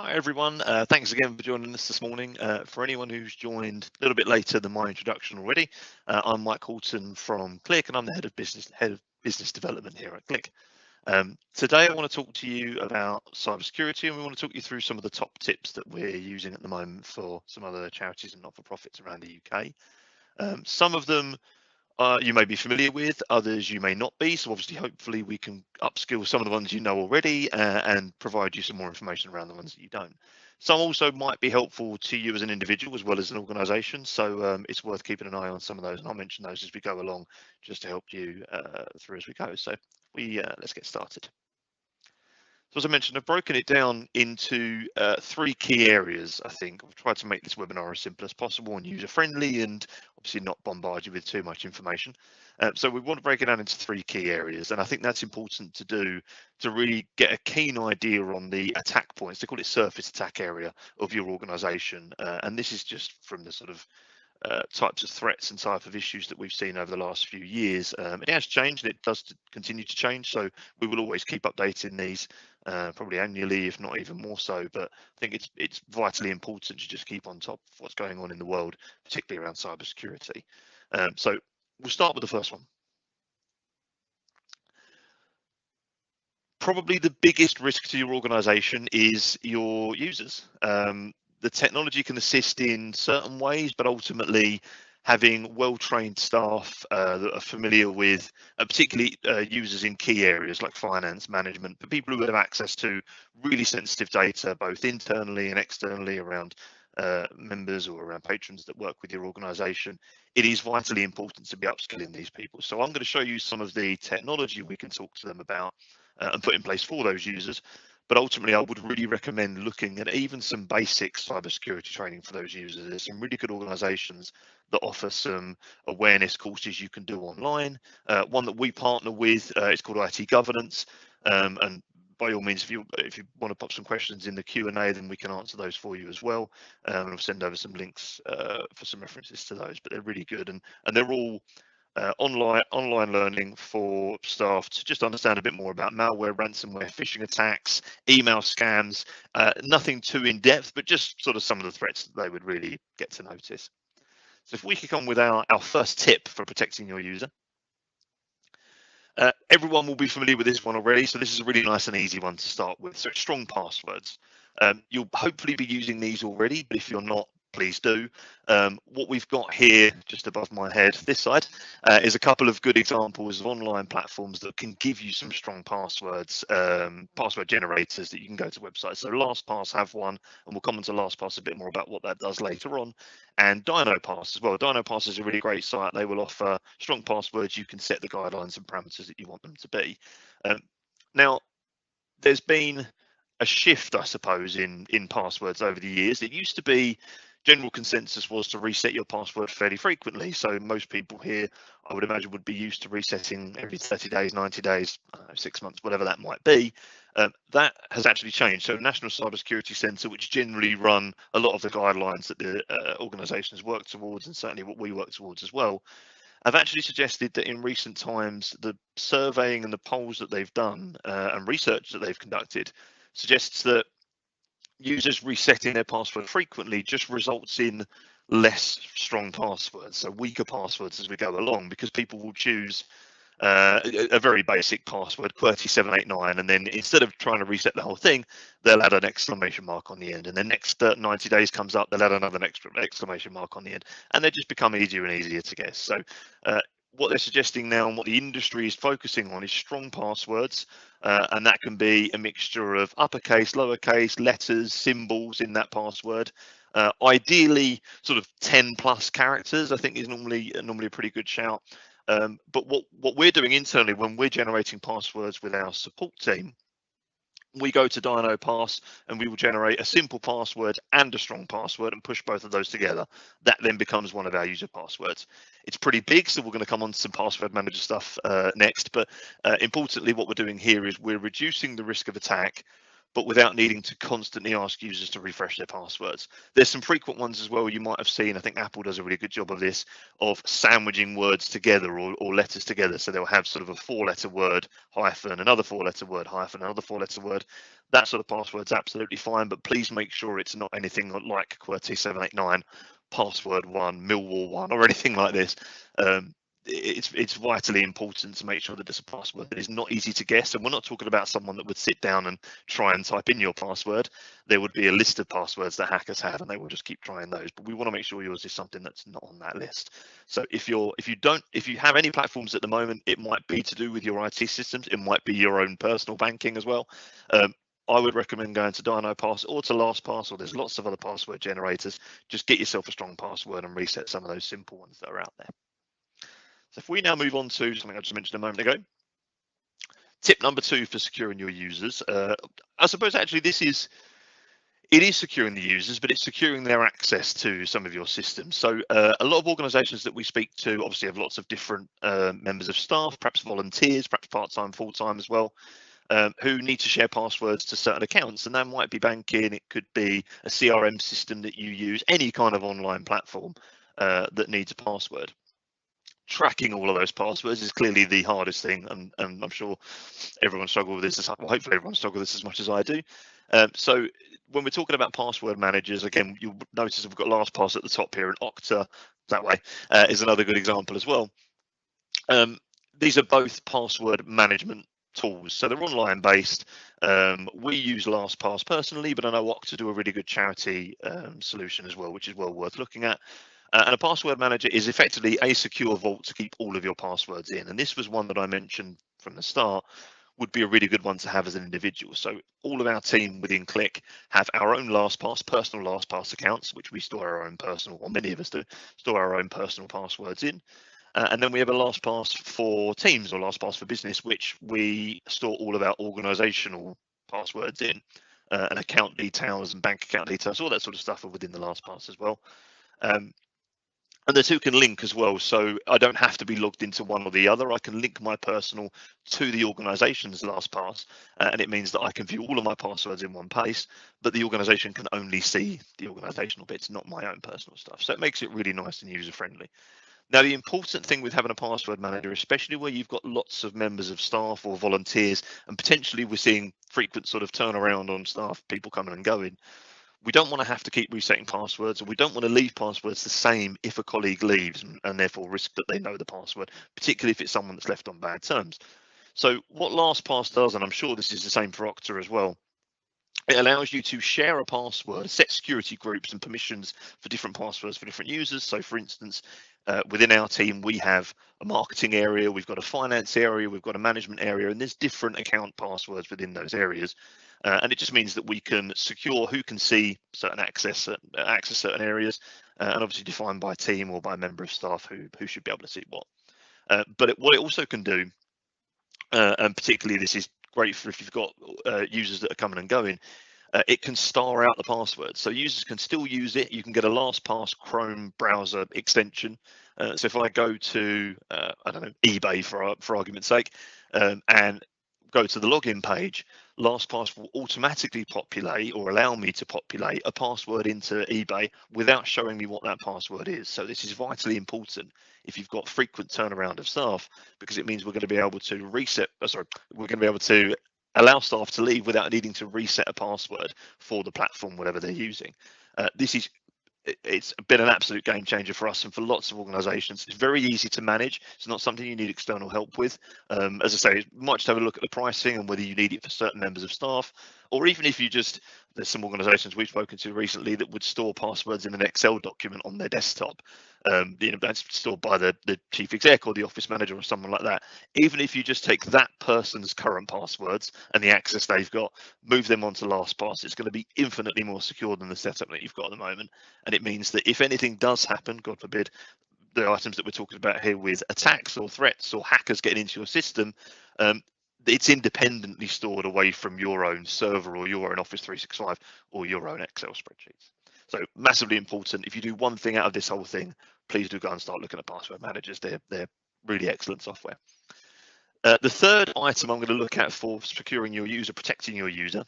Hi everyone, thanks again for joining us this morning. For anyone who's joined a little bit later than my introduction already, I'm Mike Horton from Qlic, and I'm the head of business development here at Qlic. Today I want to talk to you about cybersecurity, and we want to talk you through some of the top tips that we're using at the moment for some other charities and not-for-profits around the UK. Some of them you may be familiar with, others you may not be. So obviously, hopefully we can upskill some of the ones you know already and provide you some more information around the ones that you don't. Some also might be helpful to you as an individual as well as an organisation. So it's worth keeping an eye on some of those, and I'll mention those as we go along just to help you through as we go. So let's get started. So as I mentioned, I've broken it down into three key areas. I think I've tried to make this webinar as simple as possible and user-friendly, and obviously not bombard you with too much information. So we want to break it down into three key areas, and I think that's important to do to really get a keen idea on the attack points. They call it surface attack area of your organisation, and this is just from the sort of types of threats and type of issues that we've seen over the last few years. It has changed, and it does continue to change, so we will always keep updating these probably annually, if not even more so. But I think it's vitally important to just keep on top of what's going on in the world, particularly around cybersecurity. So we'll start with the first one. Probably the biggest risk to your organization is your users. The technology can assist in certain ways, but ultimately having well-trained staff that are familiar with particularly users in key areas like finance, management, but people who have access to really sensitive data both internally and externally around members or around patrons that work with your organization, it is vitally important to be upskilling these people. So I'm going to show you some of the technology we can talk to them about and put in place for those users. But ultimately, I would really recommend looking at even some basic cybersecurity training for those users. There's some really good organizations that offer some awareness courses you can do online. One that we partner with is called IT Governance. And by all means, if you want to pop some questions in the Q&A, then we can answer those for you as well. And I'll send over some links for some references to those, but they're really good. And they're all online learning for staff to just understand a bit more about malware, ransomware, phishing attacks, email scams, nothing too in depth, but just sort of some of the threats that they would really get to notice. So if we kick on with our first tip for protecting your user. Everyone will be familiar with this one already, so this is a really nice and easy one to start with. So strong passwords. You'll hopefully be using these already, but if you're not, please do. What we've got here, just above my head, this side, is a couple of good examples of online platforms that can give you some strong passwords, password generators that you can go to websites. So LastPass have one, and we'll come on to LastPass a bit more about what that does later on. And DinoPass as well. DinoPass is a really great site. They will offer strong passwords. You can set the guidelines and parameters that you want them to be. Now, there's been a shift, I suppose, in passwords over the years. It used to be general consensus was to reset your password fairly frequently. So most people here, I would imagine, would be used to resetting every 30 days, 90 days, 6 months, whatever that might be. That has actually changed. So National Cybersecurity Centre, which generally run a lot of the guidelines that the organisations work towards, and certainly what we work towards as well, have actually suggested that in recent times, the surveying and the polls that they've done and research that they've conducted suggests that users resetting their password frequently just results in less strong passwords, so weaker passwords as we go along, because people will choose a very basic password, QWERTY789, and then instead of trying to reset the whole thing, they'll add an exclamation mark on the end, and then next 90 days comes up, they'll add another exclamation mark on the end, and they just become easier and easier to guess. So what they're suggesting now and what the industry is focusing on is strong passwords, and that can be a mixture of uppercase, lowercase, letters, symbols in that password. Ideally, sort of 10+ characters, I think, is normally a pretty good shout. But what we're doing internally when we're generating passwords with our support team, we go to DinoPass and we will generate a simple password and a strong password and push both of those together. That then becomes one of our user passwords. It's pretty big, so we're going to come on to some password manager stuff next. But importantly, what we're doing here is we're reducing the risk of attack but without needing to constantly ask users to refresh their passwords. There's some frequent ones as well you might have seen. I think Apple does a really good job of this, of sandwiching words together or letters together. So they'll have sort of a 4-letter word hyphen, another 4-letter word hyphen, another 4-letter word. That sort of password's absolutely fine, but please make sure it's not anything like QWERTY789, password 1, Millwall 1, or anything like this. It's vitally important to make sure that it's a password that is not easy to guess. And we're not talking about someone that would sit down and try and type in your password. There would be a list of passwords that hackers have, and they will just keep trying those. But we want to make sure yours is something that's not on that list. So if you have any platforms at the moment, it might be to do with your IT systems. It might be your own personal banking as well. I would recommend going to DynoPass or to LastPass, or there's lots of other password generators. Just get yourself a strong password and reset some of those simple ones that are out there. So if we now move on to something I just mentioned a moment ago, tip number 2 for securing your users. I suppose actually it is securing the users, but it's securing their access to some of your systems. So a lot of organizations that we speak to obviously have lots of different members of staff, perhaps volunteers, perhaps part-time, full-time as well, who need to share passwords to certain accounts. And that might be banking, it could be a CRM system that you use, any kind of online platform that needs a password. Tracking all of those passwords is clearly the hardest thing, and I'm sure everyone struggles with this. Well, hopefully everyone struggles with this as much as I do. So when we're talking about password managers, again, you'll notice we've got LastPass at the top here, and Okta that way is another good example as well. These are both password management tools, so they're online based. We use LastPass personally, but I know Okta do a really good charity solution as well, which is well worth looking at. And a password manager is effectively a secure vault to keep all of your passwords in. And this was one that I mentioned from the start would be a really good one to have as an individual. So all of our team within Qlic have our own LastPass, personal LastPass accounts, which we store our own personal, or many of us do, store our own personal passwords in. And then we have a LastPass for Teams or LastPass for Business, which we store all of our organizational passwords in, and account details and bank account details, all that sort of stuff are within the LastPass as well. And the two can link as well, so I don't have to be logged into one or the other. I can link my personal to the organization's LastPass, and it means that I can view all of my passwords in one place, but the organization can only see the organizational bits, not my own personal stuff. So it makes it really nice and user-friendly. Now, the important thing with having a password manager, especially where you've got lots of members of staff or volunteers, and potentially we're seeing frequent sort of turnaround on staff, people coming and going, we don't want to have to keep resetting passwords, or we don't want to leave passwords the same if a colleague leaves and therefore risk that they know the password, particularly if it's someone that's left on bad terms. So what LastPass does, and I'm sure this is the same for Okta as well, it allows you to share a password, set security groups and permissions for different passwords for different users. So for instance, within our team, we have a marketing area, we've got a finance area, we've got a management area, and there's different account passwords within those areas. And it just means that we can secure who can see certain access certain areas, and obviously defined by team or by member of staff who should be able to see what. But what it also can do, and particularly this is great for if you've got users that are coming and going, it can star out the password. So users can still use it. You can get a LastPass Chrome browser extension. So if I go to, I don't know, eBay for argument's sake, and go to the login page, LastPass will automatically populate or allow me to populate a password into eBay without showing me what that password is. So this is vitally important if you've got frequent turnaround of staff, because it means we're going to be able to we're going to be able to allow staff to leave without needing to reset a password for the platform, whatever they're using. It's been an absolute game changer for us and for lots of organizations. It's very easy to manage. It's not something you need external help with. As I say, you might just have a look at the pricing and whether you need it for certain members of staff, or even if you just, there's some organizations we've spoken to recently that would store passwords in an Excel document on their desktop. That's stored by the chief exec or the office manager or someone like that. Even if you just take that person's current passwords and the access they've got, move them onto LastPass, it's going to be infinitely more secure than the setup that you've got at the moment. And it means that if anything does happen, God forbid, the items that we're talking about here with attacks or threats or hackers getting into your system, it's independently stored away from your own server or your own Office 365 or your own Excel spreadsheets. So massively important. If you do one thing out of this whole thing, please do go and start looking at password managers. They're really excellent software. The third item I'm going to look at for securing your user, protecting your user,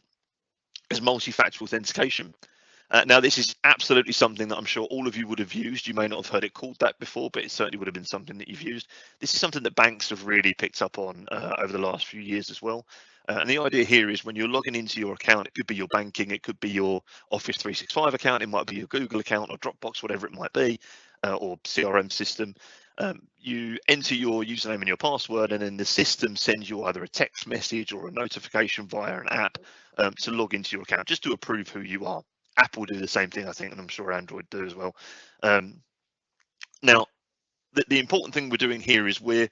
is multi-factor authentication. Now, this is absolutely something that I'm sure all of you would have used. You may not have heard it called that before, but it certainly would have been something that you've used. This is something that banks have really picked up on over the last few years as well. And the idea here is when you're logging into your account, it could be your banking, it could be your Office 365 account, it might be your Google account or Dropbox, whatever it might be, or CRM system. You enter your username and your password, and then the system sends you either a text message or a notification via an app to log into your account, just to approve who you are. Apple do the same thing, I think, and I'm sure Android do as well. Now, the important thing we're doing here is we're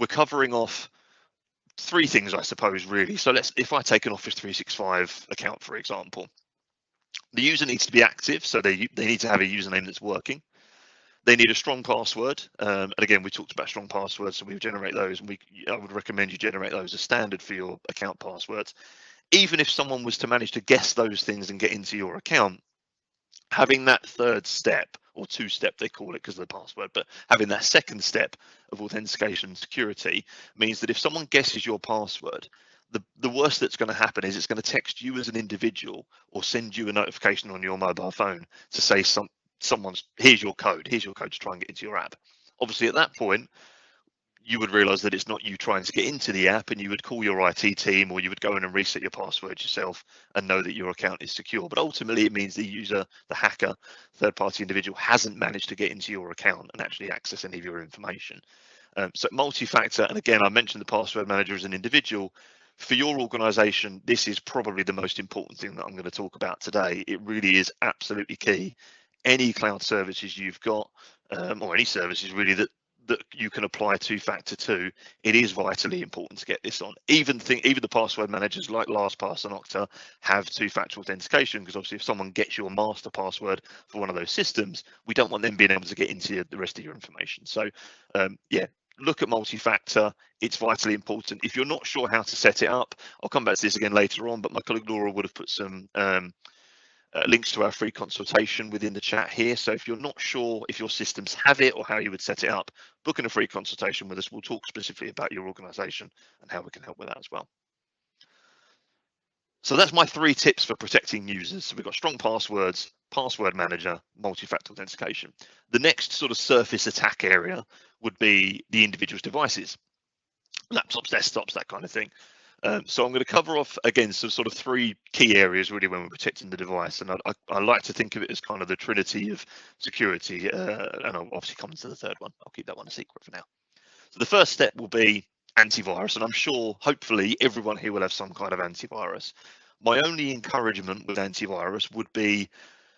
covering off three things, I suppose, really. So if I take an Office 365 account, for example, the user needs to be active, so they need to have a username that's working. They need a strong password, and again, we talked about strong passwords, so we generate those, and I would recommend you generate those as standard for your account passwords. Even if someone was to manage to guess those things and get into your account, having that third step, or two-step they call it because of the password, but having that second step of authentication and security means that if someone guesses your password, the worst that's going to happen is it's going to text you as an individual or send you a notification on your mobile phone to say someone's here's your code to try and get into your app. Obviously at that point you would realize that it's not you trying to get into the app, and you would call your IT team, or you would go in and reset your password yourself and know that your account is secure. But ultimately it means the user, the hacker, third party individual hasn't managed to get into your account and actually access any of your information. So multi-factor, and again, I mentioned the password manager as an individual. For your organization, this is probably the most important thing that I'm going to talk about today. It really is absolutely key. Any cloud services you've got, or any services really that you can apply two-factor to, it is vitally important to get this on. Even the password managers like LastPass and Okta have two-factor authentication, because obviously if someone gets your master password for one of those systems, we don't want them being able to get into the rest of your information. So yeah, look at multi-factor. It's vitally important. If you're not sure how to set it up, I'll come back to this again later on, but my colleague Laura would have put some links to our free consultation within the chat here. So if you're not sure if your systems have it or how you would set it up, booking a free consultation with us. We'll talk specifically about your organization and how we can help with that as well. So that's my 3 tips for protecting users. So we've got strong passwords, password manager, multi-factor authentication. The next sort of surface attack area would be the individual's devices, laptops, desktops, that kind of thing. So I'm going to cover off again some sort of 3 key areas really when we're protecting the device, and I like to think of it as kind of the trinity of security, and I'll obviously come to the third one. I'll keep that one a secret for now. So the first step will be antivirus, and I'm sure hopefully everyone here will have some kind of antivirus. My only encouragement with antivirus would be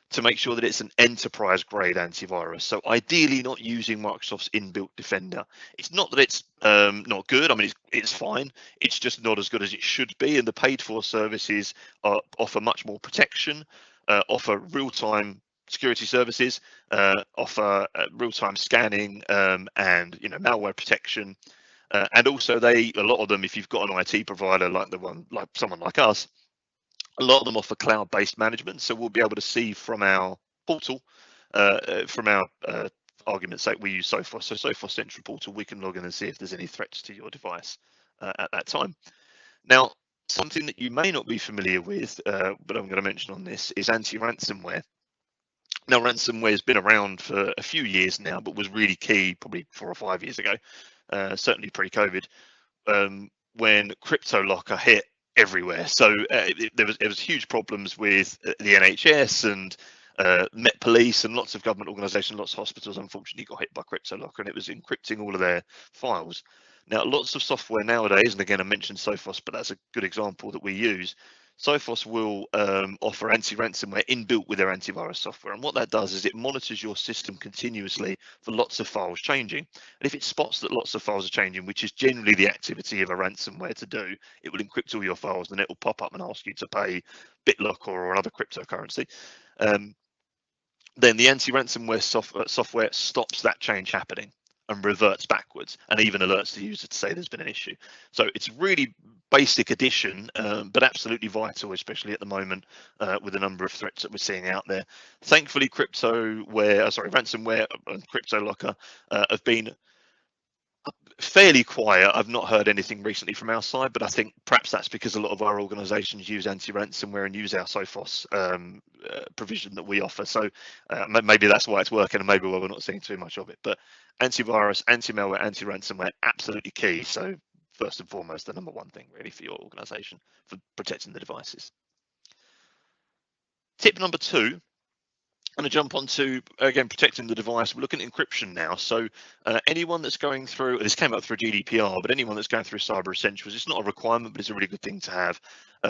to make sure that it's an enterprise grade antivirus. So ideally not using Microsoft's inbuilt Defender. It's not that it's not good. I mean, it's fine. It's just not as good as it should be. And the paid for services offer much more protection, offer real-time security services, offer real-time scanning, and malware protection. And also a lot of them, if you've got an IT provider like someone like us, a lot of them offer cloud-based management, so we'll be able to see from our portal, from our argument's sake, we use Sophos. So Sophos Central Portal, we can log in and see if there's any threats to your device at that time. Now, something that you may not be familiar with, but I'm going to mention on this, is anti-ransomware. Now, ransomware has been around for a few years now, but was really key probably 4 or 5 years ago, certainly pre-COVID, when CryptoLocker hit everywhere. So there was huge problems with the NHS and Met Police and lots of government organisations, lots of hospitals unfortunately got hit by CryptoLocker, and it was encrypting all of their files. Now, lots of software nowadays, and again I mentioned Sophos, but that's a good example that we use. Sophos will offer anti-ransomware inbuilt with their antivirus software, and what that does is it monitors your system continuously for lots of files changing. And if it spots that lots of files are changing, which is generally the activity of a ransomware to do, it will encrypt all your files, and it will pop up and ask you to pay BitLocker or another cryptocurrency. Then the anti-ransomware software stops that change happening and reverts backwards, and even alerts the user to say there's been an issue. So it's really basic addition, but absolutely vital, especially at the moment with the number of threats that we're seeing out there. Thankfully, ransomware and CryptoLocker have been Fairly quiet. I've not heard anything recently from our side, but I think perhaps that's because a lot of our organisations use anti-ransomware and use our Sophos provision that we offer. So maybe that's why it's working, and maybe why we're not seeing too much of it. But antivirus, anti-malware, anti-ransomware, absolutely key. So first and foremost, the number one thing really for your organisation for protecting the devices. Tip number two. I'm going to jump onto, again, protecting the device. We're looking at encryption now. So anyone that's going through, this came up through GDPR, but anyone that's going through Cyber Essentials, it's not a requirement, but it's a really good thing to have,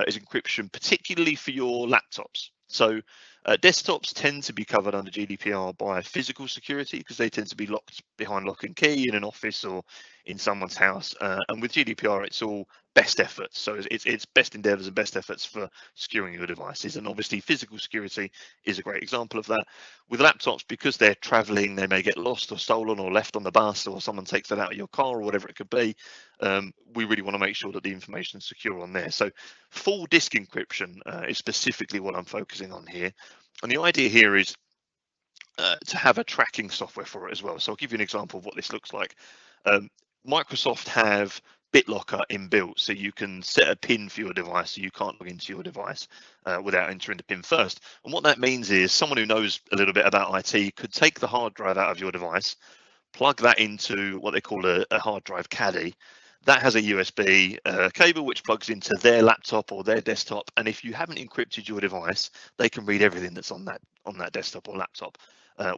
is encryption, particularly for your laptops. So desktops tend to be covered under GDPR by physical security because they tend to be locked behind lock and key in an office or in someone's house. And with GDPR, it's all best efforts. So it's best endeavors and best efforts for securing your devices. And obviously physical security is a great example of that. With laptops, because they're traveling, they may get lost or stolen or left on the bus, or someone takes it out of your car or whatever it could be. We really want to make sure that the information is secure on there. So full disk encryption is specifically what I'm focusing on here. And the idea here is to have a tracking software for it as well. So I'll give you an example of what this looks like. Microsoft have BitLocker inbuilt, so you can set a PIN for your device, so you can't log into your device without entering the PIN first. And what that means is someone who knows a little bit about IT could take the hard drive out of your device, plug that into what they call a hard drive caddy. That has a USB cable which plugs into their laptop or their desktop, and if you haven't encrypted your device, they can read everything that's on that desktop or laptop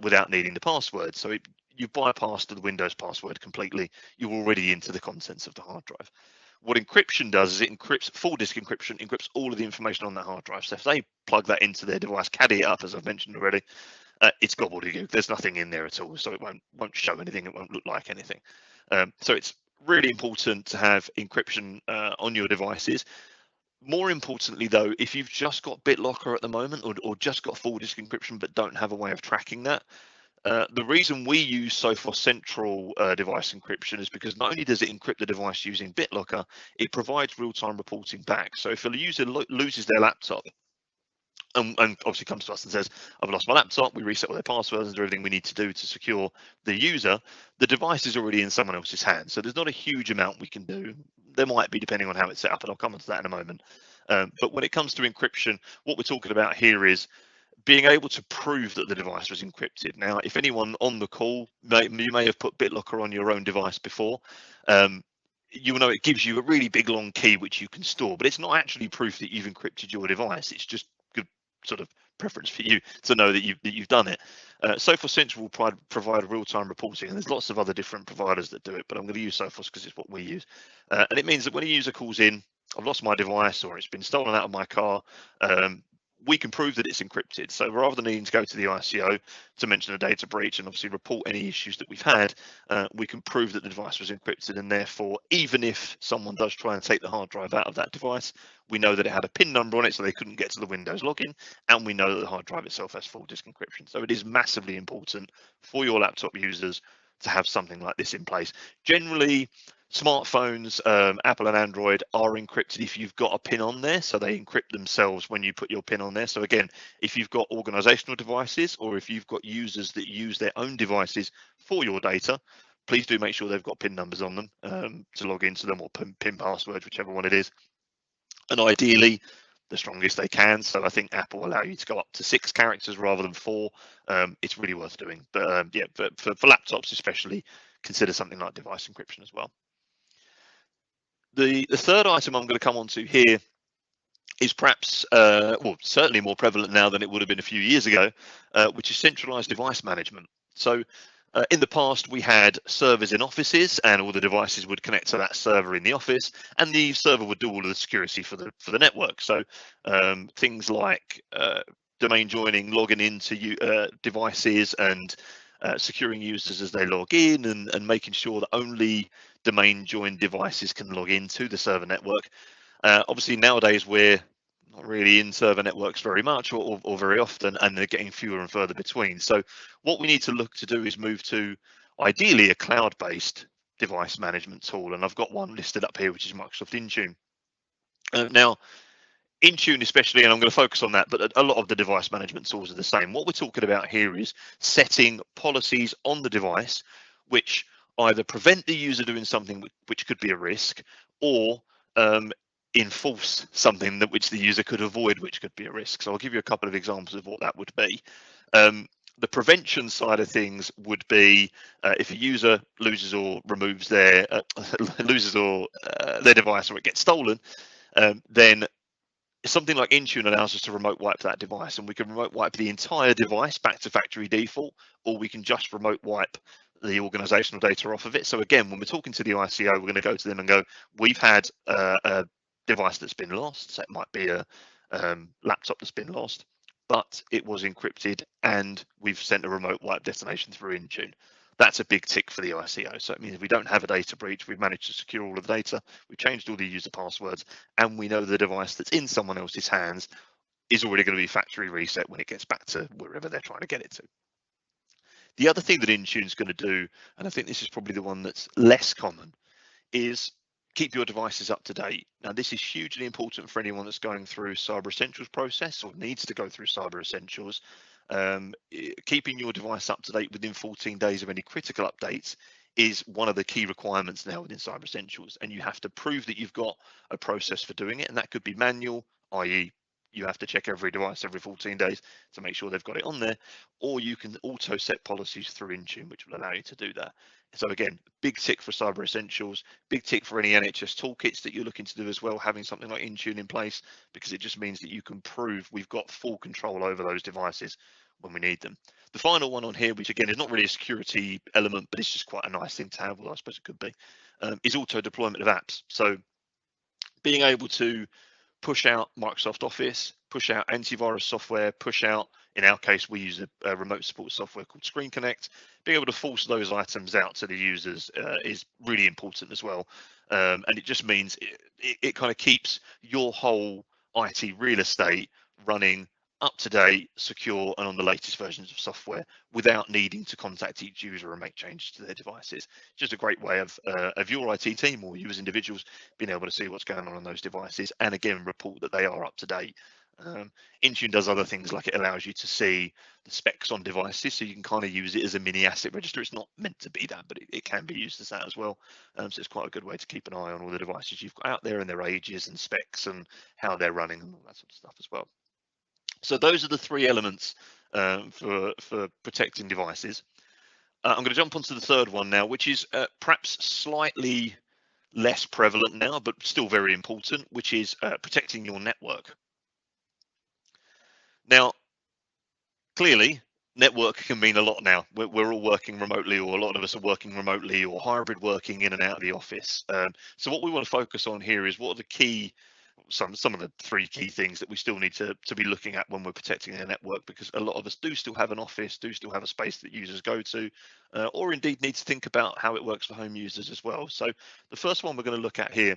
without needing the password. So you bypassed the Windows password completely. You're already into the contents of the hard drive. What encryption does is it encrypts, full disk encryption, encrypts all of the information on that hard drive. So if they plug that into their device, caddy it up, as I've mentioned already, it's gobbledygook. There's nothing in there at all, so it won't show anything. It won't look like anything. So it's really important to have encryption on your devices. More importantly, though, if you've just got BitLocker at the moment or just got full disk encryption but don't have a way of tracking that, the reason we use Sophos Central device encryption is because not only does it encrypt the device using BitLocker, it provides real-time reporting back. So if a user loses their laptop, and obviously comes to us and says, I've lost my laptop, we reset all their passwords and everything we need to do to secure the user, the device is already in someone else's hands. So there's not a huge amount we can do. There might be, depending on how it's set up, and I'll come on to that in a moment. But when it comes to encryption, what we're talking about here is being able to prove that the device was encrypted. Now, if anyone on the call, you may have put BitLocker on your own device before, you will know it gives you a really big long key which you can store, but it's not actually proof that you've encrypted your device. It's just good sort of preference for you to know that you've done it. Sophos Central will provide real-time reporting, and there's lots of other different providers that do it, but I'm going to use Sophos because it's what we use. And it means that when a user calls in, I've lost my device or it's been stolen out of my car, we can prove that it's encrypted. So rather than needing to go to the ICO to mention a data breach and obviously report any issues that we've had, we can prove that the device was encrypted, and therefore even if someone does try and take the hard drive out of that device, we know that it had a PIN number on it so they couldn't get to the Windows login, and we know that the hard drive itself has full disk encryption. So it is massively important for your laptop users to have something like this in place. Generally, smartphones, Apple and Android, are encrypted if you've got a PIN on there, so they encrypt themselves when you put your PIN on there. So again, if you've got organizational devices or if you've got users that use their own devices for your data, please do make sure they've got PIN numbers on them to log into them, or PIN passwords, whichever one it is. And ideally, the strongest they can. So I think Apple allow you to go up to 6 characters rather than 4. It's really worth doing. But yeah, for laptops especially, consider something like device encryption as well. The third item I'm going to come on to here is perhaps, well, certainly more prevalent now than it would have been a few years ago, which is centralized device management. So in the past, we had servers in offices, and all the devices would connect to that server in the office, and the server would do all of the security for the network. So things like domain joining, logging into devices, and securing users as they log in, and making sure that only domain joined devices can log into the server network. Obviously, nowadays we're not really in server networks very much or very often, and they're getting fewer and further between. So what we need to look to do is move to ideally a cloud-based device management tool, and I've got one listed up here, which is Microsoft Intune. Now, Intune especially, and I'm going to focus on that, but a lot of the device management tools are the same. What we're talking about here is setting policies on the device which either prevent the user doing something which could be a risk, or enforce something that which the user could avoid, which could be a risk. So I'll give you a couple of examples of what that would be. The prevention side of things would be if a user loses or removes their their device, or it gets stolen, then something like Intune allows us to remote wipe that device, and we can remote wipe the entire device back to factory default, or we can just remote wipe the organizational data off of it. So again, when we're talking to the ICO, we're going to go to them and go, we've had a device that's been lost. So it might be a laptop that's been lost, but it was encrypted, and we've sent a remote wipe destination through Intune. That's a big tick for the ICO. So it means we don't have a data breach. We've managed to secure all of the data. We've changed all the user passwords, and we know the device that's in someone else's hands is already going to be factory reset when it gets back to wherever they're trying to get it to. The other thing that Intune's going to do, and I think this is probably the one that's less common, is keep your devices up to date. Now, this is hugely important for anyone that's going through Cyber Essentials process or needs to go through Cyber Essentials. Keeping your device up to date within 14 days of any critical updates is one of the key requirements now within Cyber Essentials, and you have to prove that you've got a process for doing it, and that could be manual, i.e. you have to check every device every 14 days to make sure they've got it on there, or you can auto set policies through Intune, which will allow you to do that. So again, big tick for Cyber Essentials, big tick for any NHS toolkits that you're looking to do as well, having something like Intune in place, because it just means that you can prove we've got full control over those devices when we need them. The final one on here, which again is not really a security element, but it's just quite a nice thing to have, well, I suppose it could be, is auto deployment of apps. So being able to push out Microsoft Office, push out antivirus software, push out, in our case, we use a remote support software called Screen Connect. Being able to force those items out to the users is really important as well. And it just means it kind of keeps your whole IT real estate running up to date, secure, and on the latest versions of software without needing to contact each user and make changes to their devices. Just a great way of your IT team or you as individuals being able to see what's going on those devices, and again report that they are up to date. Intune does other things, like it allows you to see the specs on devices, so you can kind of use it as a mini asset register. It's not meant to be that, but it can be used as that as well. So it's quite a good way to keep an eye on all the devices you've got out there and their ages and specs and how they're running and all that sort of stuff as well. So those are the three elements for protecting devices. I'm going to jump onto the third one now, which is perhaps slightly less prevalent now, but still very important, which is protecting your network. Now, clearly, network can mean a lot now. We're all working remotely, or a lot of us are working remotely, or hybrid working in and out of the office. So what we want to focus on here is what are the key, some of the three key things that we still need to be looking at when we're protecting our network, because a lot of us do still have an office, do still have a space that users go to, or indeed need to think about how it works for home users as well. So the first one we're going to look at here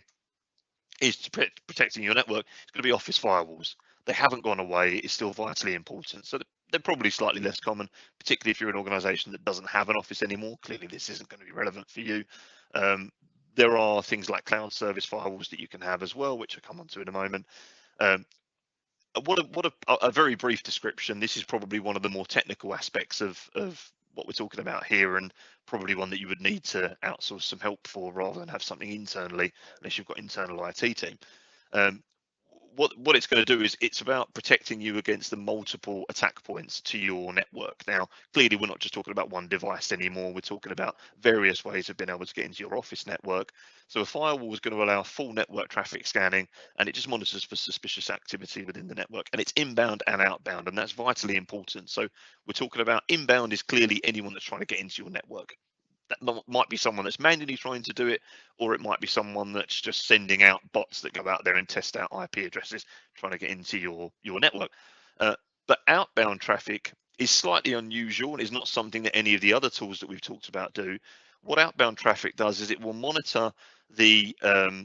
is to protecting your network. It's going to be office firewalls. They haven't gone away. It's still vitally important. So they're probably slightly less common, particularly if you're an organization that doesn't have an office anymore. Clearly, this isn't going to be relevant for you. There are things like cloud service firewalls that you can have as well, which I'll come on to in a moment. What a very brief description. This is probably one of the more technical aspects of what we're talking about here, and probably one that you would need to outsource some help for rather than have something internally, unless you've got internal IT team. What it's going to do is it's about protecting you against the multiple attack points to your network. Now, clearly, we're not just talking about one device anymore. We're talking about various ways of being able to get into your office network. So a firewall is going to allow full network traffic scanning, and it just monitors for suspicious activity within the network, and it's inbound and outbound, and that's vitally important. So we're talking about inbound is clearly anyone that's trying to get into your network. That might be someone that's manually trying to do it, or it might be someone that's just sending out bots that go out there and test out IP addresses, trying to get into your network. But outbound traffic is slightly unusual and is not something that any of the other tools that we've talked about do. What outbound traffic does is it will monitor the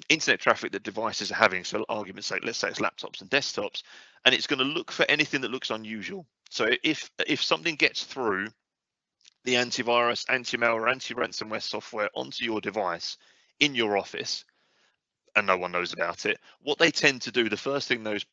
internet traffic that devices are having. So argument's sake, let's say it's laptops and desktops, and it's going to look for anything that looks unusual. So if something gets through the antivirus, anti-malware, anti-ransomware software onto your device in your office, and no one knows about it, what they tend to do, the first thing those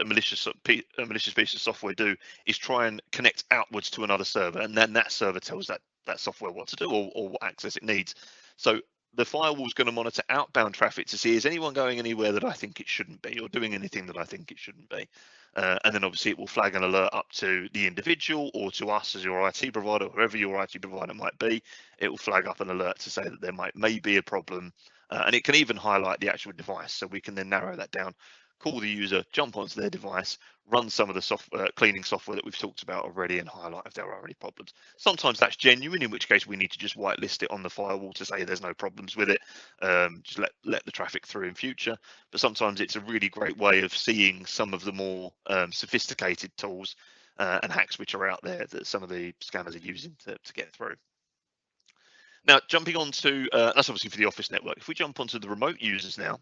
malicious pieces of software do is try and connect outwards to another server, and then that server tells that that software what to do, or what access it needs. So the firewall is going to monitor outbound traffic to see, is anyone going anywhere that I think it shouldn't be, or doing anything that I think it shouldn't be. And then obviously it will flag an alert up to the individual or to us as your IT provider, whoever your IT provider might be. It will flag up an alert to say that there may be a problem, and it can even highlight the actual device, so we can then narrow that down, call the user, jump onto their device, run some of the software cleaning software that we've talked about already, and highlight if there are any problems. Sometimes that's genuine, in which case we need to just whitelist it on the firewall to say there's no problems with it. Just let the traffic through in future. But sometimes it's a really great way of seeing some of the more sophisticated tools and hacks which are out there that some of the scammers are using to get through. Now, jumping on to, that's obviously for the office network. If we jump onto the remote users now,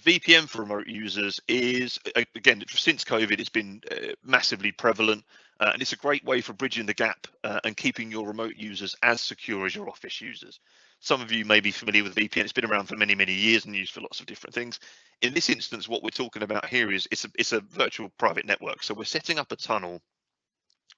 VPN for remote users is, again, since COVID, it's been massively prevalent, and it's a great way for bridging the gap and keeping your remote users as secure as your office users. Some of you may be familiar with VPN. It's been around for many, many years and used for lots of different things. In this instance, what we're talking about here is it's a virtual private network. So we're setting up a tunnel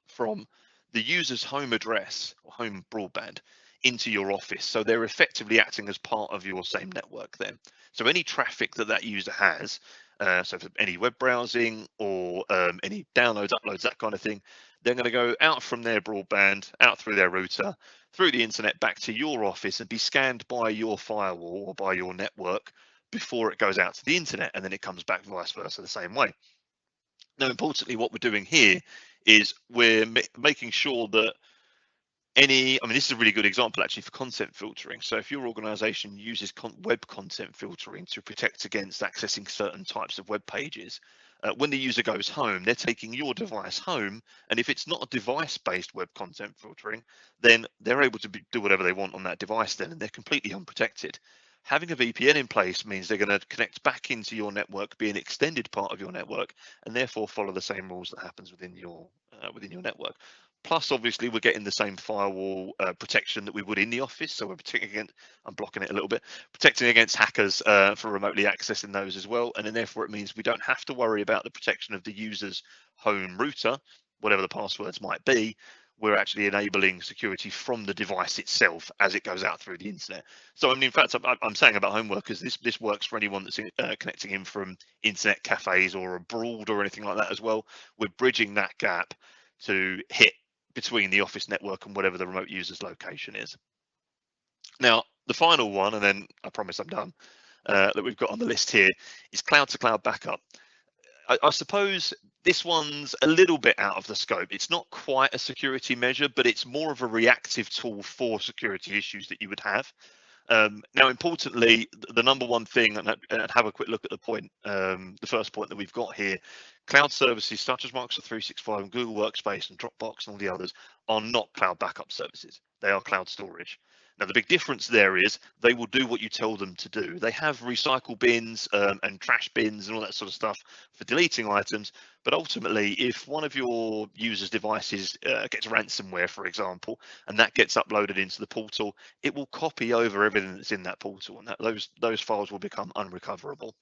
from the user's home address or home broadband into your office. So they're effectively acting as part of your same network then. So any traffic that user has, so for any web browsing or any downloads, uploads, that kind of thing, they're going to go out from their broadband, out through their router, through the internet back to your office and be scanned by your firewall or by your network before it goes out to the internet, and then it comes back vice versa the same way. Now, importantly, what we're doing here is we're making sure that I mean, this is a really good example actually for content filtering. So if your organization uses web content filtering to protect against accessing certain types of web pages, when the user goes home, they're taking your device home. And if it's not a device-based web content filtering, then they're able to do whatever they want on that device then, and they're completely unprotected. Having a VPN in place means they're going to connect back into your network, be an extended part of your network, and therefore follow the same rules that happens within your network. Plus, obviously, we're getting the same firewall protection that we would in the office. So we're protecting against, I'm blocking it a little bit, protecting against hackers for remotely accessing those as well. And then therefore it means we don't have to worry about the protection of the user's home router, whatever the passwords might be. We're actually enabling security from the device itself as it goes out through the internet. So I mean, in fact, I'm saying about home workers, this works for anyone that's connecting in from internet cafes or abroad or anything like that as well. We're bridging that gap to hit between the office network and whatever the remote user's location is. Now, the final one, and then I promise I'm done, that we've got on the list here is cloud-to-cloud backup. I suppose this one's a little bit out of the scope. It's not quite a security measure, but it's more of a reactive tool for security issues that you would have. Now, importantly, the number one thing, and have a quick look at the point, the first point that we've got here, cloud services such as Microsoft 365 and Google Workspace and Dropbox and all the others are not cloud backup services. They are cloud storage. Now, the big difference there is they will do what you tell them to do. They have recycle bins and trash bins and all that sort of stuff for deleting items. But ultimately, if one of your users' devices gets ransomware, for example, and that gets uploaded into the portal, it will copy over everything that's in that portal, and those files will become unrecoverable.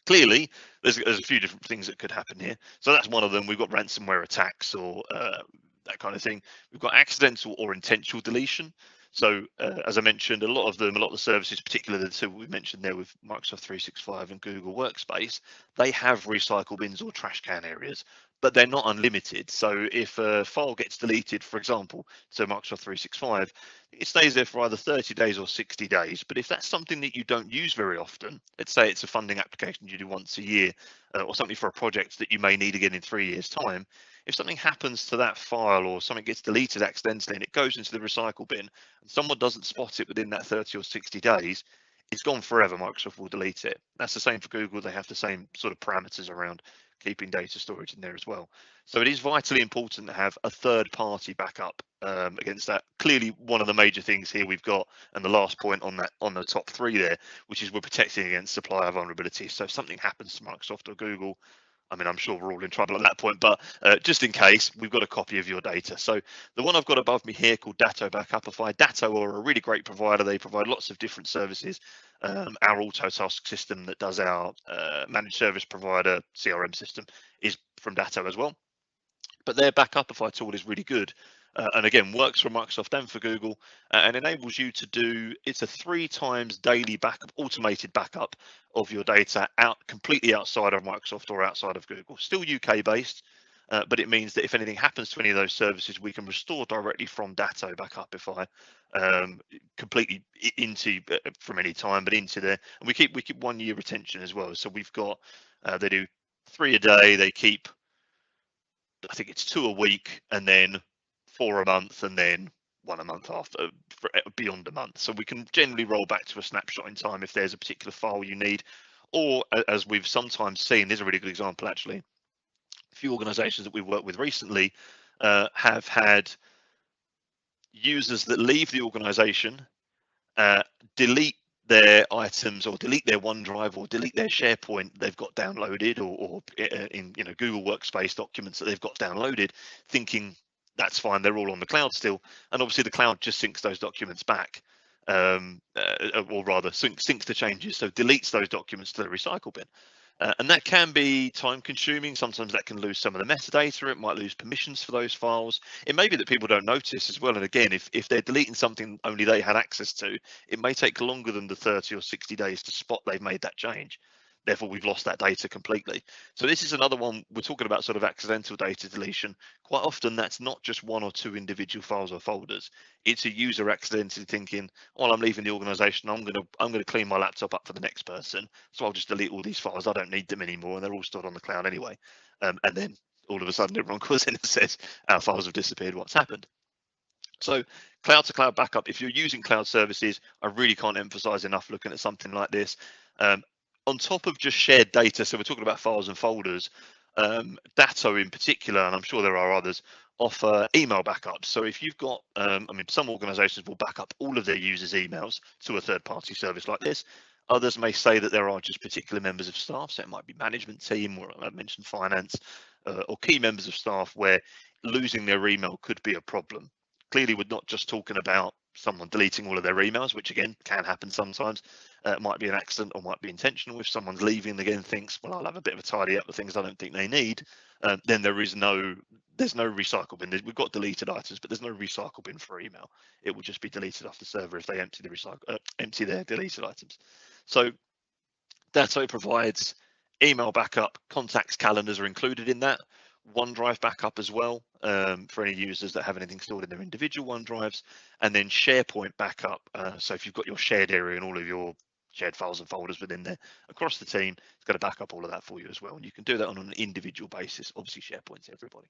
Clearly, there's a few different things that could happen here. So that's one of them. We've got ransomware attacks or that kind of thing. We've got accidental or intentional deletion. So as I mentioned, a lot of the services, particularly the two we mentioned there with Microsoft 365 and Google Workspace, they have recycle bins or trash can areas, but they're not unlimited. So if a file gets deleted, for example, to Microsoft 365, it stays there for either 30 days or 60 days. But if that's something that you don't use very often, let's say it's a funding application you do once a year, or something for a project that you may need again in 3 years' time, if something happens to that file or something gets deleted accidentally and it goes into the recycle bin and someone doesn't spot it within that 30 or 60 days, it's gone forever. Microsoft will delete it. That's the same for Google. They have the same sort of parameters around keeping data storage in there as well. So it is vitally important to have a third party backup against that. Clearly, one of the major things here we've got, and the last point on that, on the top three there, which is we're protecting against supplier vulnerabilities. So if something happens to Microsoft or Google, I mean, I'm sure we're all in trouble at that point, but just in case, we've got a copy of your data. So the one I've got above me here called Datto Backupify. Datto are a really great provider. They provide lots of different services. Our Autotask system that does our managed service provider CRM system is from Datto as well. But their Backupify tool is really good, and again works for Microsoft and for Google, and enables you to do, it's a 3 times daily backup, automated backup of your data out completely outside of Microsoft or outside of Google. Still UK based, but it means that if anything happens to any of those services, we can restore directly from Datto Backupify, completely into from any time, but into there, and we keep 1 year retention as well. So we've got they do 3 a day, they keep, I think it's 2 a week, and then 4 a month, and then 1 a month after, beyond a month. So we can generally roll back to a snapshot in time if there's a particular file you need, or as we've sometimes seen, there's a really good example actually. A few organizations that we've worked with recently have had users that leave the organization, delete their items or delete their OneDrive or delete their SharePoint they've got downloaded, or in Google Workspace documents that they've got downloaded, thinking that's fine, they're all on the cloud still, and obviously the cloud just syncs those documents back, or rather syncs the changes, so deletes those documents to the recycle bin. And that can be time consuming. Sometimes that can lose some of the metadata. It might lose permissions for those files. It may be that people don't notice as well. And again, if they're deleting something only they had access to, it may take longer than the 30 or 60 days to spot they've made that change. Therefore, we've lost that data completely. So this is another one. We're talking about sort of accidental data deletion. Quite often, that's not just 1 or 2 individual files or folders. It's a user accidentally thinking, "Well, I'm leaving the organization. I'm gonna clean my laptop up for the next person. So I'll just delete all these files. I don't need them anymore, and they're all stored on the cloud anyway." And then all of a sudden, everyone calls in and says, "Our files have disappeared. What's happened?" So cloud to cloud backup, if you're using cloud services, I really can't emphasize enough looking at something like this. On top of just shared data, so we're talking about files and folders, Datto in particular, and I'm sure there are others, offer email backups. So if you've got, I mean, some organizations will back up all of their users' emails to a third-party service like this. Others may say that there are just particular members of staff, so it might be management team, or I mentioned finance, or key members of staff where losing their email could be a problem. Clearly, we're not just talking about someone deleting all of their emails, which again can happen sometimes. It might be an accident or might be intentional. If someone's leaving and again thinks, well, I'll have a bit of a tidy up of things I don't think they need, then there's no recycle bin. We've got deleted items, but there's no recycle bin for email. It will just be deleted off the server if they empty their deleted items. So Datto provides email backup, contacts, calendars are included in that. OneDrive backup as well, for any users that have anything stored in their individual OneDrives, and then SharePoint backup. So if you've got your shared area and all of your shared files and folders within there across the team, it's going to back up all of that for you as well. And you can do that on an individual basis. Obviously, SharePoint's everybody.